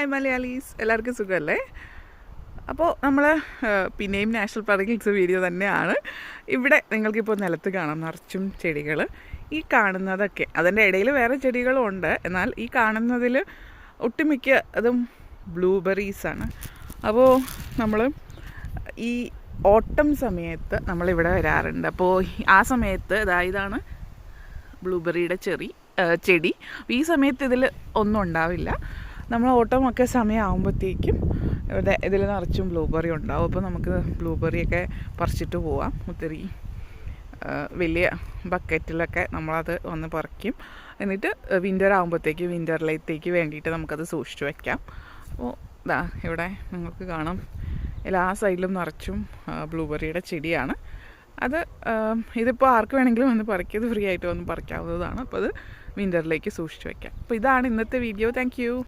Hi Malayalees, എല്ലാവർക്കും സുഖമല്ലേ? അപ്പോൾ നമ്മൾ പിന്നെയും നാഷണൽ പാർക്കിൽസ് വീഡിയോ തന്നെയാണ്. ഇവിടെ നിങ്ങൾക്കിപ്പോൾ നിലത്ത് കാണാം നിറച്ചും ചെടികൾ. ഈ കാണുന്നതൊക്കെ അതിൻ്റെ ഇടയിൽ വേറെ ചെടികളും ഉണ്ട്. എന്നാൽ ഈ കാണുന്നതിൽ ഒട്ടുമിക്ക അതും ബ്ലൂബെറീസാണ്. അപ്പോൾ നമ്മൾ ഈ ഓട്ടം സമയത്ത് നമ്മളിവിടെ വരാറുണ്ട്. അപ്പോൾ ആ സമയത്ത് ഇതാണ് ബ്ലൂബെറിയുടെ ചെടി. അപ്പോൾ ഈ സമയത്ത് ഇതിൽ ഒന്നും ഉണ്ടാവില്ല. നമ്മൾ ഓട്ടമൊക്കെ സമയമാകുമ്പോഴത്തേക്കും ഇതിൽ നിറച്ചും ബ്ലൂബെറി ഉണ്ടാവും. അപ്പോൾ നമുക്ക് ബ്ലൂബെറിയൊക്കെ പറിച്ചിട്ട് പോവാം. ഒത്തിരി വലിയ ബക്കറ്റിലൊക്കെ നമ്മളത് വന്ന് പറിക്കും. എന്നിട്ട് വിൻ്റർ ആകുമ്പോഴത്തേക്ക് വിൻ്ററിലേക്ക് വേണ്ടിയിട്ട് നമുക്കത് സൂക്ഷിച്ച് വയ്ക്കാം. അപ്പോൾ ഇവിടെ നിങ്ങൾക്ക് കാണാം എല്ലാ സൈഡിലും നിറച്ചും ബ്ലൂബെറിയുടെ ചെടിയാണ്. ഇതിപ്പോൾ ആർക്ക് വേണമെങ്കിലും വന്ന് പറിക്കും. ഫ്രീ ആയിട്ട് വന്ന് പറിക്കാവുന്നതാണ്. അപ്പോൾ അത് വിൻ്ററിലേക്ക് സൂക്ഷിച്ച് വയ്ക്കാം. അപ്പോൾ ഇതാണ് ഇന്നത്തെ വീഡിയോ. താങ്ക്